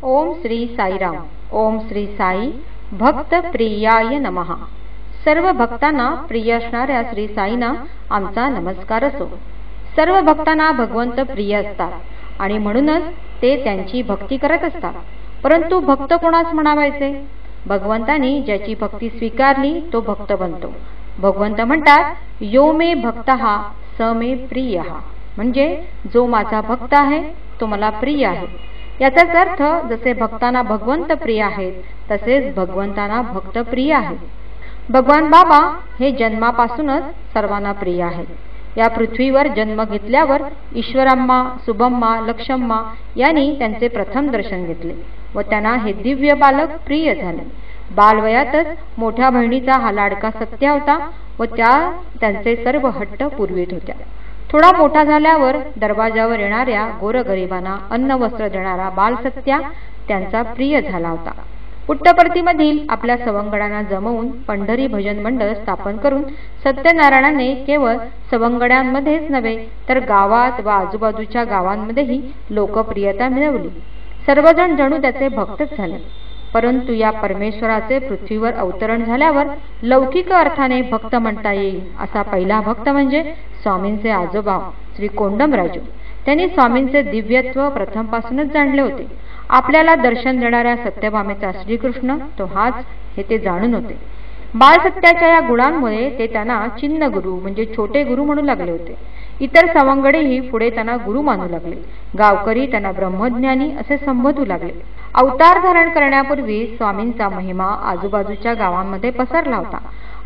ओम श्री साईराम. ओम श्री साई भक्त प्रियाय नमः. सर्व भक्तांना प्रिय असणाऱ्या श्री साईंना आमचा नमस्कार असो. सर्व भक्तांना भगवंत प्रिय असतात आणि म्हणूनच ते त्यांची भक्ती करत असतात. परंतु भक्त कोणास म्हणावायचे? भगवंतांनी ज्याची भक्ती स्वीकारली तो भक्त बनतो. भगवंत म्हणतात, यो मे भक्तः स मे प्रियः, म्हणजे जो माझा भक्त आहे तो मला प्रिय आहे. याचाच अर्थ जसे भक्तांना भगवंत प्रिय आहेत तसेच भगवंतांना भक्त प्रिय आहेत. भगवान बाबा हे जन्मापासूनच सर्वांना प्रिय आहेत. या पृथ्वीवर जन्म घेतल्यावर ईश्वरम्मा, सुभम्मा, लक्षम्मा यांनी त्यांचे प्रथम दर्शन घेतले व त्यांना हे दिव्य बालक प्रिय झाले. बालवयातच मोठ्या बहिणीचा हा लाडका सत्या होता व त्या त्यांचे सर्व हट्ट पुरवित होत्या. थोडा मोठा झाल्यावर दरवाजावर येणाऱ्या गोरगरिबांना अन्न वस्त्र देणारा बालसत्या त्यांचा प्रिय झाला होता. पुट्टपर्तीमधील आपल्या सवंगड्यांना जमवून पंढरी भजन मंडळ स्थापन करून सत्यनारायणाने केवळ सवंगड्यांमध्येच नव्हे तर गावात व आजूबाजूच्या गावांमध्येही लोकप्रियता मिळवली. सर्वजण जणू त्याचे भक्तच झाले. परंतु या परमेश्वराचे पृथ्वीवर अवतरण झाल्यावर लौकिक अर्थाने भक्त म्हणता येईल असा पहिला भक्त म्हणजे स्वामींचे आजोबा श्री कोंडमराजू. त्यांनी स्वामींचे दिव्यत्व प्रथमपासूनच जाणले होते. आपल्याला दर्शन देणाऱ्या सत्यभामेचा श्रीकृष्ण तो हाच हे ते जाणून होते. बालसत्याच्या या गुणांमुळे ते त्यांना चिन्ह गुरु म्हणजे छोटे गुरु म्हणू लागले होते. इतर सवंगडेही पुढे त्यांना गुरु मानू लागले. गावकरी त्यांना ब्रह्मज्ञानी असे संबोधू लागले. अवतार धारण करण्यापूर्वी स्वामींचा महिमा आजूबाजूच्या गावांमध्ये पसरला होता.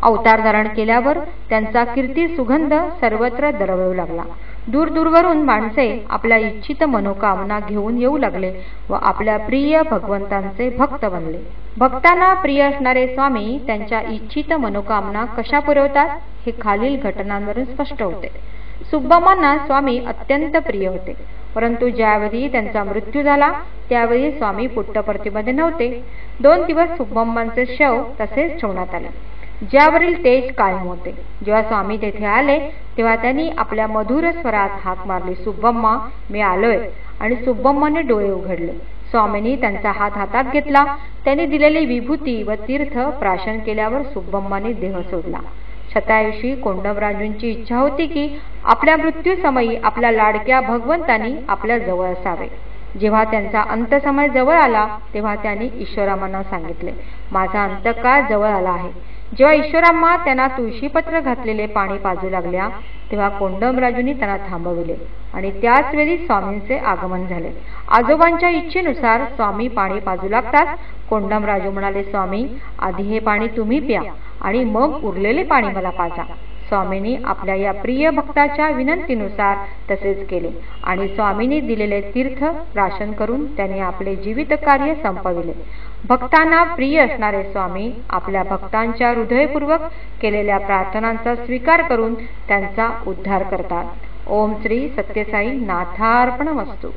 अवतार धारण केल्यावर त्यांचा कीर्ती सुगंध सर्वत्र दरवळू लागला. दूरदूरवरून माणसे आपल्या इच्छित मनोकामना घेऊन येऊ लागले व आपल्या प्रिय भगवंतांचे भक्त बनले. भक्तांना प्रिय असणारे स्वामी त्यांच्या इच्छित मनोकामना कशा पुरवतात हे खालील घटनांवरून स्पष्ट होते. सुब्बम्मांना स्वामी अत्यंत प्रिय होते. परंतु ज्यावेळी त्यांचा मृत्यू झाला त्यावेळी स्वामी पुट्टपर्तीमध्ये नव्हते. 2 दिवस सुब्बम्मांचे शव तसेच ठेवण्यात आले, ज्यावरील तेज कायम होते. जेव्हा स्वामी तेथे आले तेव्हा त्यांनी आपल्या मधुर स्वरात हाक मारली, सुब्बम्मा मी आलोय. आणि सुब्बम्माने डोळे उघडले. स्वामींनी त्यांचा हात हातात घेतला. त्यांनी दिलेली विभूती व तीर्थ प्राशन केल्यावर सुब्बम्माने देह सोडला. शतायुषी कोंडमराजूंची इच्छा होती की आपल्या मृत्यूसमयी आपल्या लाडक्या भगवंतांनी आपल्या जवळ असावे. जेव्हा त्यांचा अंतसमय जवळ आला तेव्हा त्यांनी ईश्वरामांना सांगितले, माझा अंतकाळ जवळ आला आहे. जेव्हा ईश्वराम्मा त्यांना तुळशीपत्र घातलेले पाणी पाजू लागल्या तेव्हा कोंडमराजूंनी त्यांना थांबविले आणि त्याच वेळी स्वामींचे आगमन झाले. आजोबांच्या इच्छेनुसार स्वामी पाणी पाजू लागतात. कोंडमराजू म्हणाले, स्वामी आधी हे पाणी तुम्ही प्या आणि मग उरलेले पाणी मला पाजा. स्वामींनी आपल्या या प्रिय भक्ताच्या विनंतीनुसार तसेच केले आणि स्वामींनी दिलेले तीर्थ प्राशन करून त्यांनी आपले जीवित कार्य संपविले. भक्तांना प्रिय असणारे स्वामी आपल्या भक्तांच्या हृदयपूर्वक केलेल्या प्रार्थनांचा स्वीकार करून त्यांचा उद्धार करतात. ओम श्री सत्यसाई नाथार्पणमस्तु.